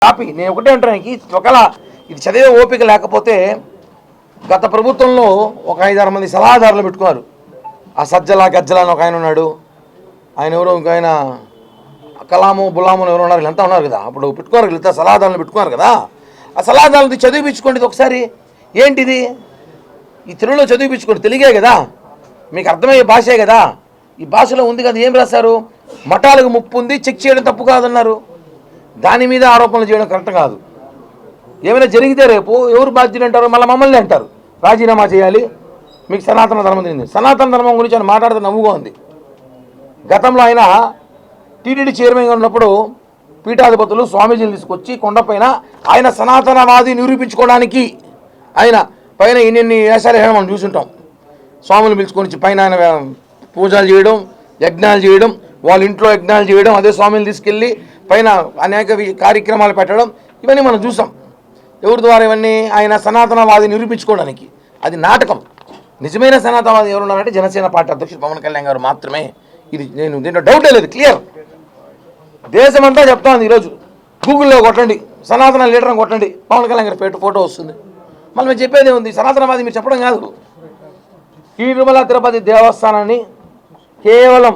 Copy నేను ఒకటే అంటానికి ఒకవేళ ఇది చదివే ఓపిక లేకపోతే గత ప్రభుత్వంలో ఒక 5-6 మంది సలహాదారులు పెట్టుకున్నారు. ఆ సజ్జల గజ్జల అని ఒక ఆయన ఉన్నాడు, ఆయన ఎవరో ఇంక ఆయన కలాము బులాము ఎవరు ఉన్నారు, వీళ్ళంతా ఉన్నారు కదా. అప్పుడు పెట్టుకున్నారు, వీళ్ళంతా సలహాదారులు పెట్టుకున్నారు కదా. ఆ సలహాదారులది చదివించుకోండి ఒకసారి. ఏంటిది ఈ తెలుగులో చదివించుకోండి, తెలుగే కదా, మీకు అర్థమయ్యే భాషే కదా. ఈ భాషలో ఉంది కదా, ఏం రాశారు? మఠాలకు ముప్పు ఉంది, చెక్ చేయడం తప్పు కాదన్నారు. దాని మీద ఆరోపణలు చేయడం కరెక్ట్ కాదు. ఏమైనా జరిగితే రేపు ఎవరు బాధ్యులు అంటారు? మళ్ళీ మమ్మల్ని అంటారు రాజీనామా చేయాలి, మీకు సనాతన ధర్మం తింది. సనాతన ధర్మం గురించి ఆయన మాట్లాడితే నవ్వుగా ఉంది. గతంలో ఆయన టీటీడీ చైర్మన్గా ఉన్నప్పుడు పీఠాధిపతులు స్వామీజీని తీసుకొచ్చి కొండపైన ఆయన సనాతనవాది నిరూపించుకోవడానికి ఆయన పైన ఎన్ని వేషాలు వేయడం మనం చూసుంటాం. స్వాములు పిలుచుకొని పైన ఆయన పూజలు చేయడం, యజ్ఞాలు చేయడం, వాళ్ళ ఇంట్లో యజ్ఞాలు చేయడం, అదే స్వామిని తీసుకెళ్ళి పైన అనేక కార్యక్రమాలు పెట్టడం, ఇవన్నీ మనం చూసాం. ఎవరి ద్వారా? ఇవన్నీ ఆయన సనాతనవాది నిరూపించుకోవడానికి. అది నాటకం. నిజమైన సనాతనవాది ఎవరు ఉన్నారంటే జనసేన పార్టీ అధ్యక్షుడు పవన్ కళ్యాణ్ గారు మాత్రమే. ఇది నేను దీంట్లో డౌటే లేదు, క్లియర్. దేశమంతా చెప్తా ఉంది. ఈరోజు గూగుల్లో కొట్టండి సనాతన లీడర్ అని కొట్టండి, పవన్ కళ్యాణ్ గారి ఫోటో వస్తుంది. మళ్ళీ మేము చెప్పేది ఉంది, సనాతనవాది మీరు చెప్పడం కాదు. తిరుమల తిరుపతి దేవస్థానాన్ని కేవలం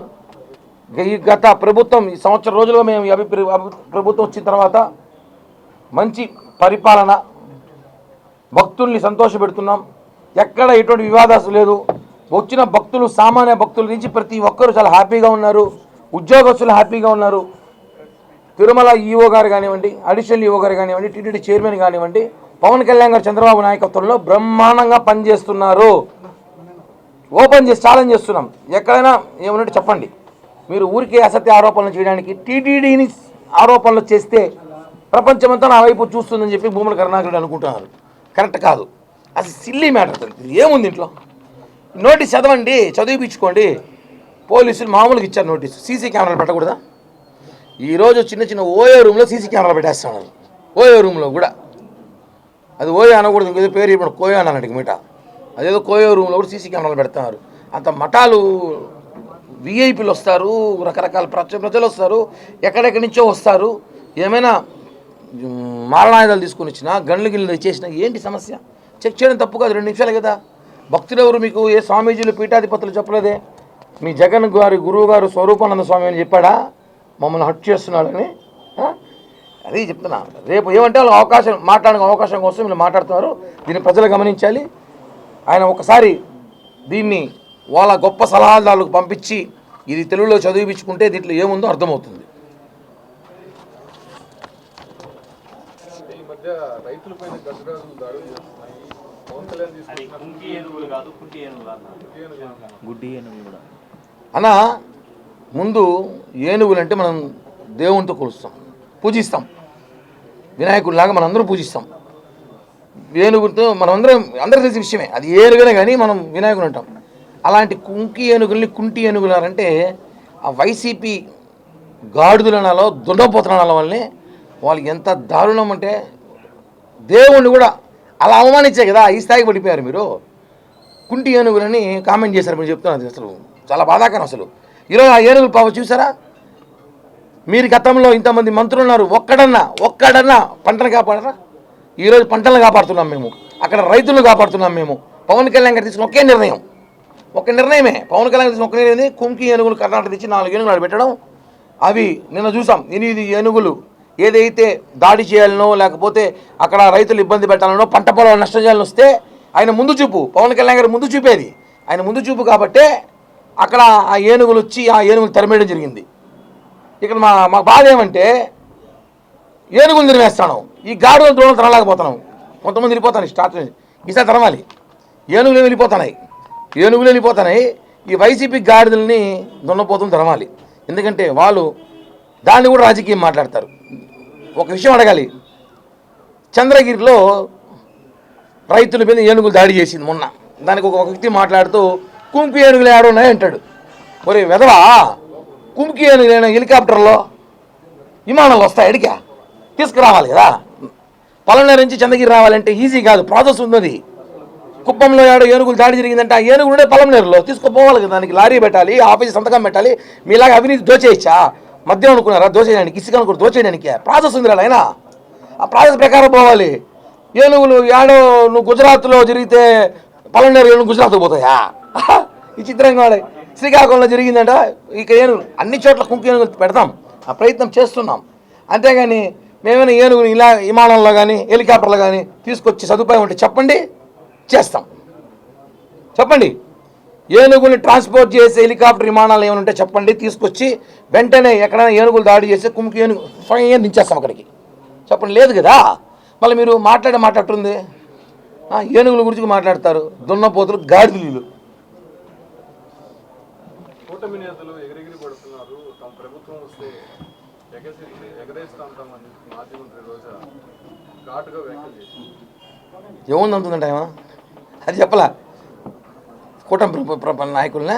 గత ప్రభుత్వం ఈ సంవత్సరం రోజులుగా మేము ప్రభుత్వం వచ్చిన తర్వాత మంచి పరిపాలన, భక్తుల్ని సంతోషపెడుతున్నాం, ఎక్కడ ఎటువంటి వివాదాలు లేదు. వచ్చిన భక్తులు, సామాన్య భక్తుల నుంచి ప్రతి ఒక్కరూ చాలా హ్యాపీగా ఉన్నారు. ఉద్యోగస్తులు హ్యాపీగా ఉన్నారు. తిరుమల ఈఓ గారు కానివ్వండి, అడిషనల్ ఈఓ గారు కానివ్వండి, టీటీడీ చైర్మన్ కానివ్వండి, పవన్ కళ్యాణ్ గారు చంద్రబాబు నాయకత్వంలో బ్రహ్మాండంగా పనిచేస్తున్నారు. ఓపెన్ చేసి ఛాలెంజ్ చేస్తున్నాం. ఎక్కడైనా ఏమన్నట్టు చెప్పండి. మీరు ఊరికే అసత్య ఆరోపణలు చేయడానికి టీటీడీని ఆరోపణలు చేస్తే ప్రపంచమంతా నా వైపు చూస్తుందని చెప్పి భూముల కరుణాకర్ అనుకుంటున్నారు. కరెక్ట్ కాదు. అది సిల్లీ మ్యాటర్. ఏముంది ఇంట్లో? నోటీస్ చదవండి, చదివిపించుకోండి. పోలీసులు మామూలుగా ఇచ్చారు నోటీసు. సీసీ కెమెరాలు పెట్టకూడదా? ఈరోజు చిన్న చిన్న ఓయో రూమ్లో సీసీ కెమెరాలు పెట్టేస్తున్నారు. ఓయో రూమ్లో కూడా. అది ఓయో అనకూడదు, ఇంకేదో పేరు ఇప్పుడు కోయో అన్నాడు మీట. అదేదో కోయో రూమ్లో కూడా సీసీ కెమెరాలు పెడుతున్నారు. అంత మఠాలు విఐపీలు వస్తారు, రకరకాల ప్రజలు వస్తారు, ఎక్కడెక్కడి నుంచో వస్తారు. ఏమైనా మారణాయుధాలు తీసుకొని వచ్చినా, గన్లు గిల్లు తెచ్చేసినా ఏంటి సమస్య? చెక్ చేయడం తప్పు కాదు, 2 నిమిషాలు కదా. భక్తులు ఎవరు మీకు? ఏ స్వామీజీలు పీఠాధిపతులు చెప్పలేదే. మీ జగన్ గారి గురువు గారు స్వరూపానంద స్వామి అని చెప్పాడా మమ్మల్ని హట్ చేస్తున్నాడని? అది చెప్తున్నా. రేపు ఏమంటే వాళ్ళకి అవకాశం, మాట్లాడే అవకాశం కోసం వీళ్ళు మాట్లాడుతున్నారు. దీన్ని ప్రజలు గమనించాలి. ఆయన ఒకసారి దీన్ని వాళ్ళ గొప్ప సలహాదారులకు పంపించి ఇది తెలుగులో చదివించుకుంటే దీంట్లో ఏముందో అర్థమవుతుంది. అన్న, ముందు ఏనుగులు అంటే మనం దేవునితో కొలుస్తాం, పూజిస్తాం. వినాయకుడిలాగా మనందరూ పూజిస్తాం. ఏనుగుతో అందరూ తెలిసిన విషయమే. అది ఏనుగునే కానీ మనం వినాయకుడు అంటాం. అలాంటి కుంకి ఏనుగుల్ని కుంటి ఏనుగులారంటే ఆ వైసీపీ గాడుదలనాలో దుండపోతనాల వల్లనే వాళ్ళకి ఎంత దారుణం అంటే దేవుణ్ణి కూడా అలా అవమానించే కదా ఈ స్థాయికి పడిపోయారు. మీరు కుంటి ఏనుగులని కామెంట్ చేశారు. మీరు చెప్తున్నారు, అసలు చాలా బాధాకరం. అసలు ఈరోజు ఆ ఏనుగులు పాప చూసారా? మీరు గతంలో ఇంతమంది మంత్రులు ఉన్నారు, ఒక్కడన్నా పంటను కాపాడరా? ఈరోజు పంటలను కాపాడుతున్నాం మేము, అక్కడ రైతులను కాపాడుతున్నాం మేము. పవన్ కళ్యాణ్ గారు తీసుకున్న ఒక్క నిర్ణయమే. పవన్ కళ్యాణ్ తీసుకున్న ఒక నిర్ణయం, కుంకి ఏనుగులు కర్ణాటక తెచ్చి 4 ఏనుగులు పెట్టడం. అవి నిన్న చూసాం. 8 ఏనుగులు ఏదైతే దాడి చేయాలనో, లేకపోతే అక్కడ రైతులు ఇబ్బంది పెట్టాలనో, పంట పొలాలు నష్టం చేయాలని వస్తే ఆయన ముందు చూపు, పవన్ కళ్యాణ్ గారు ముందు చూపేది ఆయన ముందు చూపు కాబట్టే అక్కడ ఆ ఏనుగులు వచ్చి ఆ ఏనుగులు తరిమేయడం జరిగింది. ఇక్కడ మా బాధ ఏమంటే ఏనుగులు తిరిమేస్తాను, ఈ గాడుల ద్రోణం తరలేకపోతున్నాం. కొంతమంది వెళ్ళిపోతాను, స్టార్ట్ ఈసారి తరమాలి. ఏనుగులు వెళ్ళిపోతున్నాయి. ఈ వైసీపీ గాడిదల్ని దున్నపోతులు తరమాలి. ఎందుకంటే వాళ్ళు దాన్ని కూడా రాజకీయం మాట్లాడతారు. ఒక విషయం అడగాలి. చంద్రగిరిలో రైతుల మీద ఏనుగులు దాడి చేసింది మొన్న. దానికి ఒక వ్యక్తి మాట్లాడుతూ కుంకి ఏనుగులు ఏడున్నాయి అంటాడు. ఒరే వెధవా, కుంకి ఏనుగులు హెలికాప్టర్లో విమానాలు వస్తాయి, అడిగా తీసుకురావాలి కదా. పలనేరు నుంచి చంద్రగిరి రావాలంటే ఈజీ కాదు, ప్రాసెస్ ఉన్నది. కుప్పంలో ఏనుగులు దాడి జరిగిందంటే ఆ ఏనుగులునే పలమనేరులో తీసుకుపోవాలి కదా. దానికి లారీ పెట్టాలి, ఆఫీస్ సంతకం పెట్టాలి. మీలాగా అవినీతి దోచేయచ్చా? మద్యం అనుకున్నారా దోచేయడానికి? ఇసుక అనుకున్నారు దోచేయడానికి? ప్రాసెస్ ఉంది. అయినా ఆ ప్రాసెస్ ప్రకారం పోవాలి. ఏనుగులు ఏడో నువ్వు గుజరాత్లో జరిగితే పల్లెనేరు ఏనుగు గుజరాత్లో పోతాయా? విచిత్రంగా వాడే. శ్రీకాకుళంలో జరిగిందంట, ఇక ఏనుగులు అన్ని చోట్ల కుంకు ఏనుగులు పెడతాం, ఆ ప్రయత్నం చేస్తున్నాం. అంతేగాని మేమైనా ఏనుగుని ఇలా విమానంలో కానీ హెలికాప్టర్లో కానీ తీసుకొచ్చి సదుపాయం ఉంటే చెప్పండి, చేస్తాం. చెప్పండి, ఏనుగుని ట్రాన్స్పోర్ట్ చేసే హెలికాప్టర్ విమానాలు ఏమైనా ఉంటే చెప్పండి, తీసుకొచ్చి వెంటనే ఎక్కడైనా ఏనుగులు దాడి చేస్తే కుంకు ఏనుగు ఫైన్ దించేస్తాం అక్కడికి. చెప్పండి, లేదు కదా. మళ్ళీ మీరు మాట్లాడుతుంది ఏనుగుల గురించి మాట్లాడతారు, దున్నపోతులు గాడిదలు. కూటమి నేతలు ఎగిరెగిరి పడుతున్నారు, తమ ప్రభుత్వం వస్తే ఎగరేస్తామని మాజీ మంత్రి రోజా ఘాటుగా వ్యాఖ్యలు చేసింది. ఏముంది అంటుందంట ఏమో, అది చెప్పలా. కూటమి నాయకులనే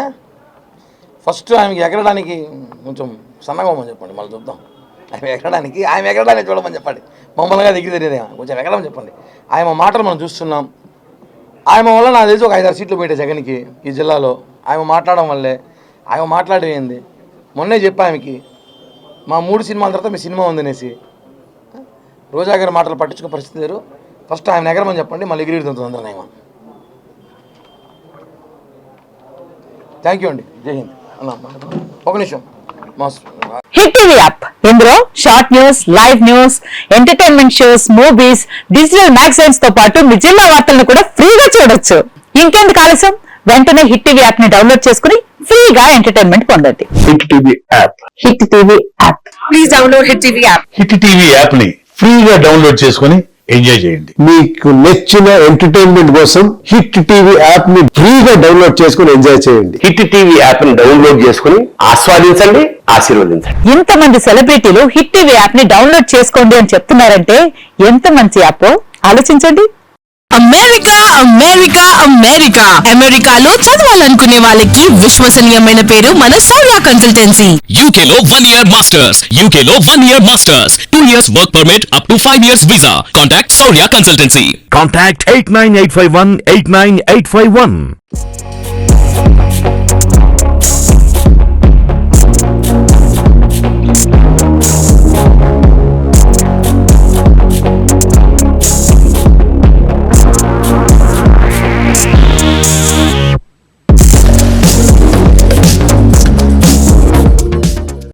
ఫస్ట్ ఆమెకి ఎగరడానికి కొంచెం సన్నగా పోమని చెప్పండి, మళ్ళీ చూద్దాం. ఆమె ఎగరడానికి చూడమని చెప్పండి, మమ్మల్నిగా దగ్గర తెలియదు, కొంచెం ఎగరమని చెప్పండి. ఆయన మాటలు మనం చూస్తున్నాం. ఆయన వల్ల నాకు తెలిసి ఒక 5-6 సీట్లు పోయాయి జగన్కి ఈ జిల్లాలో. ఆయన మాట్లాడడం వల్లే. ఆయన మాట్లాడేది మొన్నే చెప్పా ఆమెకి, మా 3 సినిమాల తర్వాత మీ సినిమా ఉందనేసి. రోజా గారి మాటలు పట్టించుకునే పరిస్థితి లేరు. ఫస్ట్ ఆయన ఎగరమని చెప్పండి, మళ్ళీ ఎగిరిడుతుంది అందరూ. ఆయన థ్యాంక్ యూ అండి, జై హింద్. ఒక నిమిషం. హిట్ టీవీ యాప్, ఇందులో short news, live news, entertainment shows, movies, digital magazines తో పాటు మీ జిల్లా వార్తలను కూడా ఫ్రీగా చూడొచ్చు. ఇంకెందుకు ఆలస్యం, వెంటనే హిట్ టీవీ యాప్ ని డౌన్లోడ్ చేసుకుని ఫ్రీగా ఎంటర్టైన్మెంట్ పొందండి. Hit TV app. Hit TV app, please download hit TV app. Hit TV app ని ఫ్రీగా డౌన్లోడ్ చేసుకుని ఎంజాయ్ చేయండి. మీకు నచ్చిన ఎంటర్టైన్మెంట్ కోసం హిట్ టీవీ యాప్ ని ఫ్రీగా డౌన్లోడ్ చేసుకుని ఎంజాయ్ చేయండి. హిట్ టీవీ యాప్ ని డౌన్లోడ్ చేసుకుని ఆస్వాదించండి, ఆశీర్వదించండి. ఇంతమంది సెలబ్రిటీలు హిట్ టీవీ యాప్ ని డౌన్లోడ్ చేసుకోండి అని చెప్తున్నారంటే ఎంత మంచి యాప్ ఆలోచించండి. అమెరికా అమెరికా అమెరికా అమెరికాలో చదవాలనుకునే వాళ్ళకి విశ్వసనీయమైన పేరు మన శౌర్య కన్సల్టెన్సీ. UK లో 1 year masters. UK లో 1 year masters. 2 years work permit up to 5 years visa. Contact Shaurya Consultancy. Contact 89851 89851.